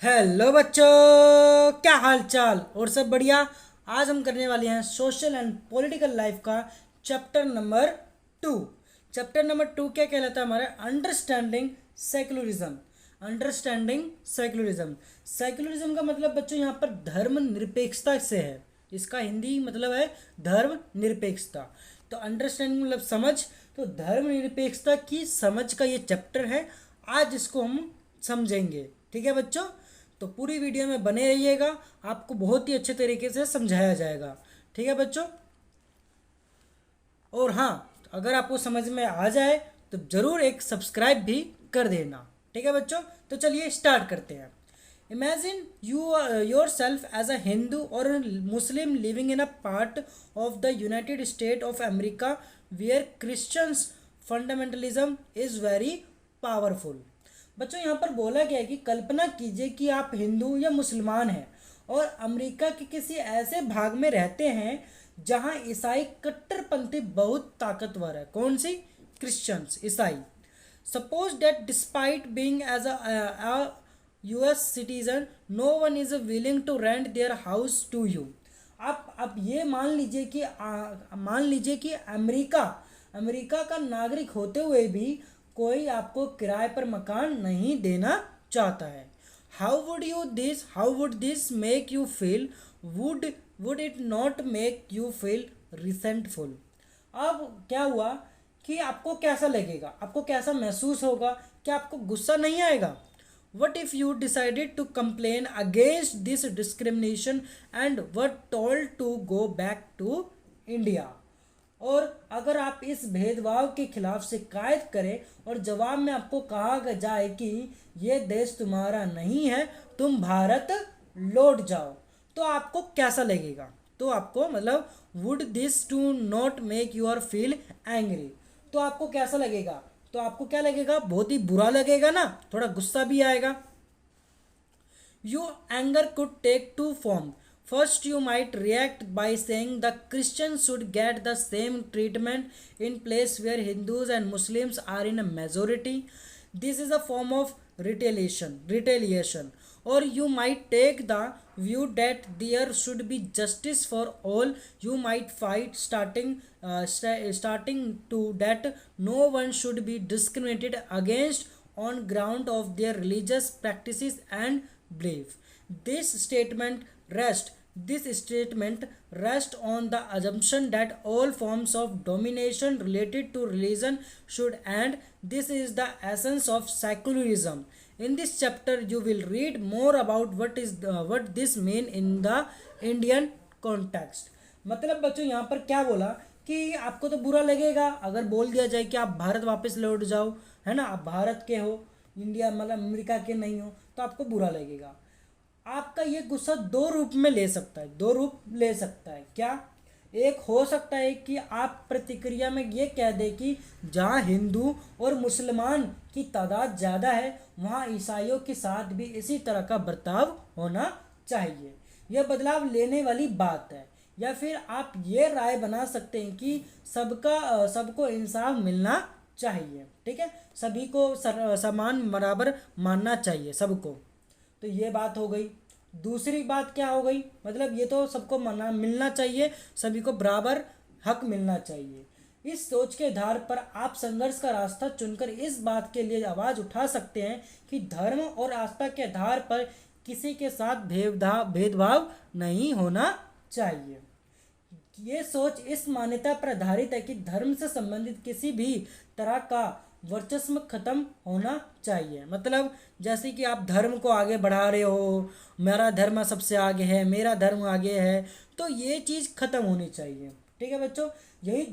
Hello बच्चों, क्या हाल चाल और सब बढ़िया। आज हम करने वाले हैं सोशल एंड पॉलिटिकल लाइफ का चैप्टर नंबर 2। चैप्टर नंबर 2 क्या कहलाता है हमारा? Understanding secularism. Understanding secularism. Secularism का मतलब बच्चों यहाँ पर धर्म निरपेक्षता से है। इसका हिंदी मतलब है धर्म निरपेक्षता। तो अंडरस्टैंडिंग मतलब समझ। तो धर्म निरपेक्षता की समझ का ये चैप्टर है। आज इसको हम समझेंगे। ठीक है बच्चों, तो पूरी वीडियो में बने रहिएगा, आपको बहुत ही अच्छे तरीके से समझाया जाएगा। ठीक है बच्चों। और हाँ, अगर आपको समझ में आ जाए तो ज़रूर एक सब्सक्राइब भी कर देना। ठीक है बच्चों, तो चलिए स्टार्ट करते हैं। Imagine you yourself as a Hindu और Muslim living in a part of the United State of America where Christians fundamentalism is very powerful. बच्चों यहाँ पर बोला गया है कि कल्पना कीजिए कि आप हिंदू या मुसलमान हैं और अमेरिका के किसी ऐसे भाग में रहते हैं जहां ईसाई कट्टरपंथी बहुत ताकतवर है। कौन सी? क्रिश्चियंस, ईसाई। Suppose that despite being as a US citizen no one is willing to rent their house to you. आप ये मान लीजिए कि अमेरिका अमेरिका का नागरिक होते हुए भी कोई आपको किराए पर मकान नहीं देना चाहता है। How would this make you feel? Would would it not make you feel resentful? अब क्या हुआ कि आपको कैसा लगेगा, आपको कैसा महसूस होगा? क्या आपको गुस्सा नहीं आएगा? What if you decided to complain against this discrimination and were told to go back to India? और अगर आप इस भेदभाव के खिलाफ शिकायत करें और जवाब में आपको कहा जाए कि ये देश तुम्हारा नहीं है, तुम भारत लौट जाओ, तो आपको कैसा लगेगा? तो आपको मतलब would this too not make your feel angry? तो आपको कैसा लगेगा? तो आपको क्या लगेगा? बहुत ही बुरा लगेगा ना, थोड़ा गुस्सा भी आएगा। Your anger could take two forms. First, you might react by saying the Christians should get the same treatment in place where Hindus and Muslims are in a majority. This is a form of retaliation. Or you might take the view that there should be justice for all. You might fight starting to that no one should be discriminated against on ground of their religious practices and belief. This statement rests on the assumption that all forms of domination related to religion should end. This is the essence of secularism. In this chapter, you will read more about what this mean in the Indian context. मतलब बच्चों यहाँ पर क्या बोला कि आपको तो बुरा लगेगा अगर बोल दिया जाए कि आप भारत वापस लौट जाओ, है ना, आप भारत के हो, इंडिया मतलब अमेरिका के नहीं हो, तो आपको बुरा लगेगा। आपका ये गुस्सा दो रूप में ले सकता है, दो रूप ले सकता है। क्या? एक हो सकता है कि आप प्रतिक्रिया में ये कह दें कि जहाँ हिंदू और मुसलमान की तादाद ज़्यादा है वहाँ ईसाइयों के साथ भी इसी तरह का बर्ताव होना चाहिए। यह बदलाव लेने वाली बात है। या फिर आप ये राय बना सकते हैं कि सबको इंसाफ मिलना चाहिए। ठीक है, सभी को समान बराबर मानना चाहिए सबको। तो ये बात हो गई। दूसरी बात क्या हो गई? मतलब ये तो सबको मिलना चाहिए, सभी को बराबर हक मिलना चाहिए। इस सोच के आधार पर आप संघर्ष का रास्ता चुनकर इस बात के लिए आवाज़ उठा सकते हैं कि धर्म और आस्था के आधार पर किसी के साथ भेदभाव नहीं होना चाहिए। ये सोच इस मान्यता पर आधारित है कि धर्म से संबंधित किसी भी तरह का वर्चस्व खत्म होना चाहिए। मतलब जैसे कि आप धर्म को आगे बढ़ा रहे हो, मेरा धर्म सबसे आगे है, मेरा धर्म आगे है, तो ये चीज़ खत्म होनी चाहिए। ठीक है बच्चों, यही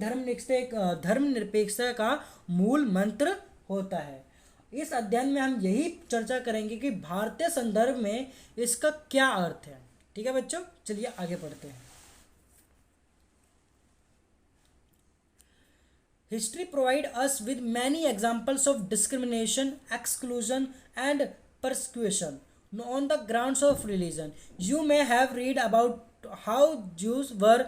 धर्म निरपेक्षता का मूल मंत्र होता है। इस अध्ययन में हम यही चर्चा करेंगे कि भारतीय संदर्भ में इसका क्या अर्थ है। ठीक है बच्चों, चलिए आगे बढ़ते हैं। History provides us with many examples of discrimination, exclusion, and persecution on the grounds of religion. You may have read about how Jews were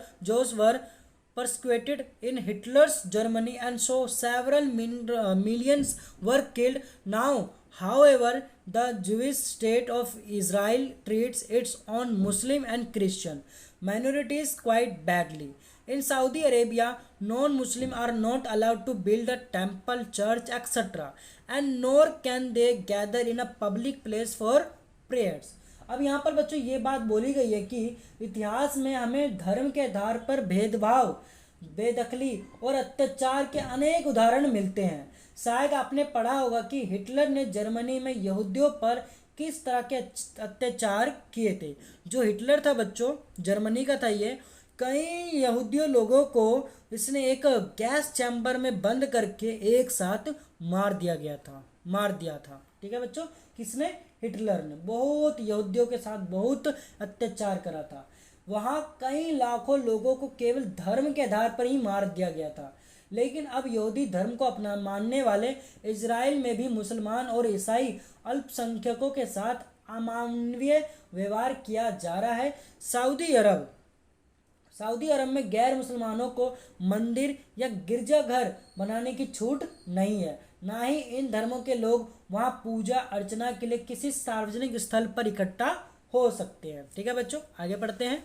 persecuted in Hitler's Germany, and so several millions were killed. Now, However, the Jewish state of Israel treats its own Muslim and Christian minorities quite badly. In Saudi Arabia, non-Muslim are not allowed to build a temple, church, etc. and nor can they gather in a public place for prayers. अब यहाँ पर बच्चों ये बात बोली गई है कि इतिहास में हमें धर्म के आधार पर भेदभाव, बेदखली और अत्याचार के अनेक उदाहरण मिलते हैं। शायद आपने पढ़ा होगा कि हिटलर ने जर्मनी में यहूदियों पर किस तरह के अत्याचार किए थे। जो हिटलर था बच्चों, जर्मनी का था ये, कई यहूदियों लोगों को इसने एक गैस चैम्बर में बंद करके एक साथ मार दिया था। ठीक है बच्चों, किसने? हिटलर ने बहुत यहूदियों के साथ बहुत अत्याचार करा था। वहाँ कई लाखों लोगों को केवल धर्म के आधार पर ही मार दिया गया था। लेकिन अब यहूदी धर्म को अपना मानने वाले इजराइल में भी मुसलमान और ईसाई अल्पसंख्यकों के साथ अमानवीय व्यवहार किया जा रहा है। सऊदी अरब में गैर मुसलमानों को मंदिर या गिरजाघर बनाने की छूट नहीं है, ना ही इन धर्मों के लोग वहाँ पूजा अर्चना के लिए किसी सार्वजनिक स्थल पर इकट्ठा हो सकते हैं। ठीक है बच्चों, आगे पढ़ते हैं।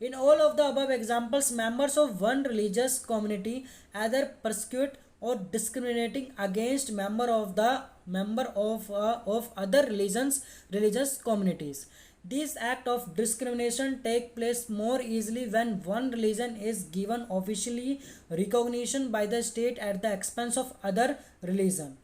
In all of the above examples, members of one religious community either persecute or discriminating against member of other religious communities. This act of discrimination take place more easily when one religion is given officially recognition by the state at the expense of other religion.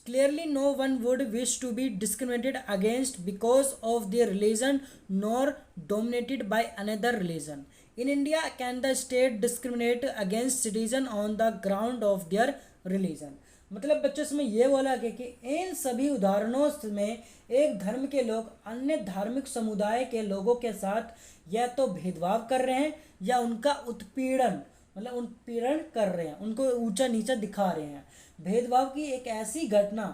Clearly, no one would wish to be discriminated against because of their religion nor dominated by another religion. In India, can the state discriminate against citizens on the ground of their religion? मतलब बच्चों इसमें ये बोला गया कि इन सभी उदाहरणों में एक धर्म के लोग अन्य धार्मिक समुदाय के लोगों के साथ या तो भेदभाव कर रहे हैं या उनका उत्पीड़न कर रहे हैं, उनको ऊंचा नीचा दिखा रहे हैं। भेदभाव की एक ऐसी घटना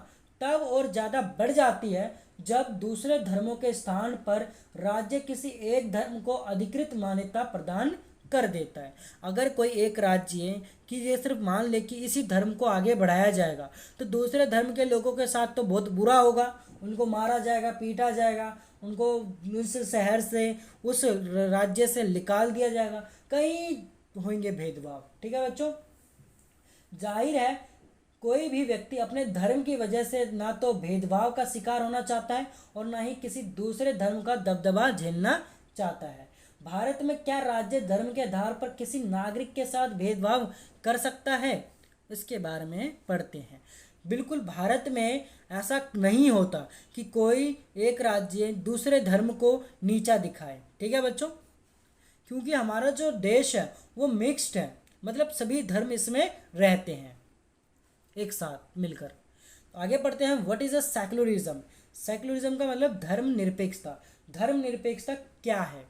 तब और ज़्यादा बढ़ जाती है जब दूसरे धर्मों के स्थान पर राज्य किसी एक धर्म को अधिकृत मान्यता प्रदान कर देता है। अगर कोई एक राज्य है कि ये सिर्फ मान ले कि इसी धर्म को आगे बढ़ाया जाएगा तो दूसरे धर्म के लोगों के साथ तो बहुत बुरा होगा, उनको मारा जाएगा, पीटा जाएगा, उनको उस शहर से उस राज्य से निकाल दिया जाएगा, कई होंगे भेदभाव। ठीक है बच्चों, जाहिर है कोई भी व्यक्ति अपने धर्म की वजह से ना तो भेदभाव का शिकार होना चाहता है और ना ही किसी दूसरे धर्म का दबदबा झेलना चाहता है। भारत में क्या राज्य धर्म के आधार पर किसी नागरिक के साथ भेदभाव कर सकता है? इसके बारे में पढ़ते हैं। बिल्कुल भारत में ऐसा नहीं होता कि कोई एक राज्य दूसरे धर्म को नीचा दिखाए। ठीक है बच्चों, क्योंकि हमारा जो देश है वो मिक्स्ड है, मतलब सभी धर्म इसमें रहते हैं एक साथ मिलकर। तो आगे पढ़ते हैं। What is a secularism? Secularism का मतलब धर्मनिरपेक्षता। धर्मनिरपेक्षता क्या है?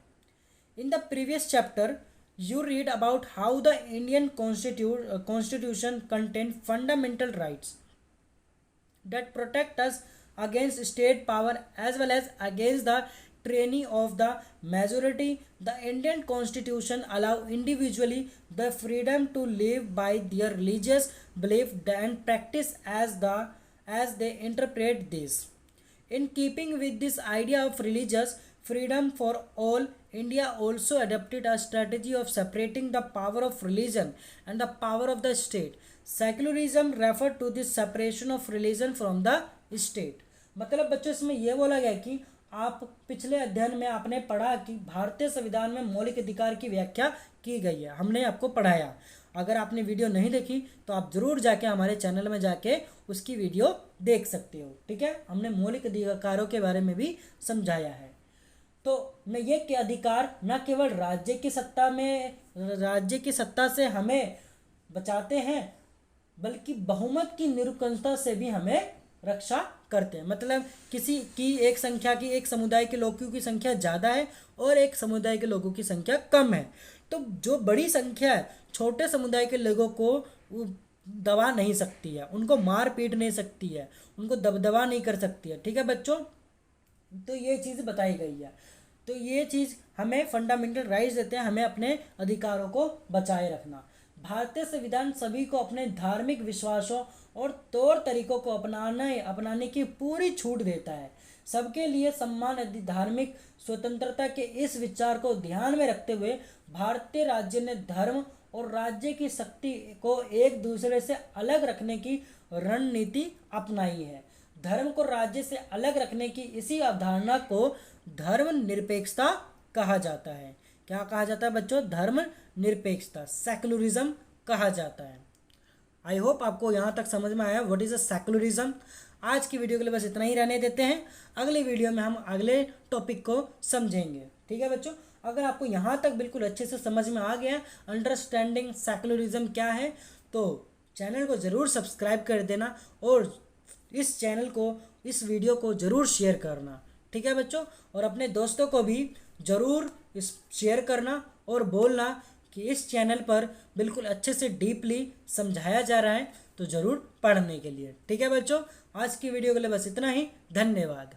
In the previous chapter you read about how the Indian constitution contains fundamental rights that protect us against state power as well as against the tyranny of the majority. The Indian constitution allow individually the freedom to live by their religious belief and practice as they interpret this. In keeping with this idea of religious freedom for all, India also adopted a strategy of separating the power of religion and the power of the state. Secularism referred to this separation of religion from the state. मतलब बच्चों इसमें यह बोला गया कि आप पिछले अध्ययन में आपने पढ़ा कि भारतीय संविधान में मौलिक अधिकार की व्याख्या की गई है, हमने आपको पढ़ाया। अगर आपने वीडियो नहीं देखी तो आप ज़रूर जाके हमारे चैनल में जाके उसकी वीडियो देख सकते हो। ठीक है, हमने मौलिक अधिकारों के बारे में भी समझाया है। तो मैं ये कि अधिकार न केवल राज्य की सत्ता से हमें बचाते हैं बल्कि बहुमत की निरंकुशता से भी हमें रक्षा करते हैं। मतलब किसी की एक संख्या की एक समुदाय के लोगों की संख्या ज़्यादा है और एक समुदाय के लोगों की संख्या कम है, तो जो बड़ी संख्या है छोटे समुदाय के लोगों को दबा नहीं सकती है, उनको मार पीट नहीं सकती है, उनको दबदबा नहीं कर सकती है। ठीक है बच्चों, तो ये चीज़ बताई गई है। तो ये चीज़ हमें फंडामेंटल राइट्स देते हैं, हमें अपने अधिकारों को बचाए रखना। भारतीय संविधान सभी को अपने धार्मिक विश्वासों और तौर तरीकों को अपनाने की पूरी छूट देता है। सबके लिए सम्मान धार्मिक स्वतंत्रता के इस विचार को ध्यान में रखते हुए भारतीय राज्य ने धर्म और राज्य की शक्ति को एक दूसरे से अलग रखने की रणनीति अपनाई है। धर्म को राज्य से अलग रखने की इसी अवधारणा को धर्मनिरपेक्षता कहा जाता है। क्या कहा जाता है बच्चों? धर्मनिरपेक्षता, सेक्युलरिज्म कहा जाता है। आई होप आपको यहाँ तक समझ में आया व्हाट इज अ सेक्युलरिज्म। आज की वीडियो के लिए बस इतना ही रहने देते हैं। अगली वीडियो में हम अगले टॉपिक को समझेंगे। ठीक है बच्चों, अगर आपको यहाँ तक बिल्कुल अच्छे से समझ में आ गया अंडरस्टैंडिंग सेक्युलरिज्म क्या है, तो चैनल को ज़रूर सब्सक्राइब कर देना और इस चैनल को, इस वीडियो को ज़रूर शेयर करना। ठीक है बच्चों, और अपने दोस्तों को भी ज़रूर इस शेयर करना और बोलना कि इस चैनल पर बिल्कुल अच्छे से डीपली समझाया जा रहा है, तो ज़रूर पढ़ने के लिए। ठीक है बच्चों, आज की वीडियो के लिए बस इतना ही। धन्यवाद।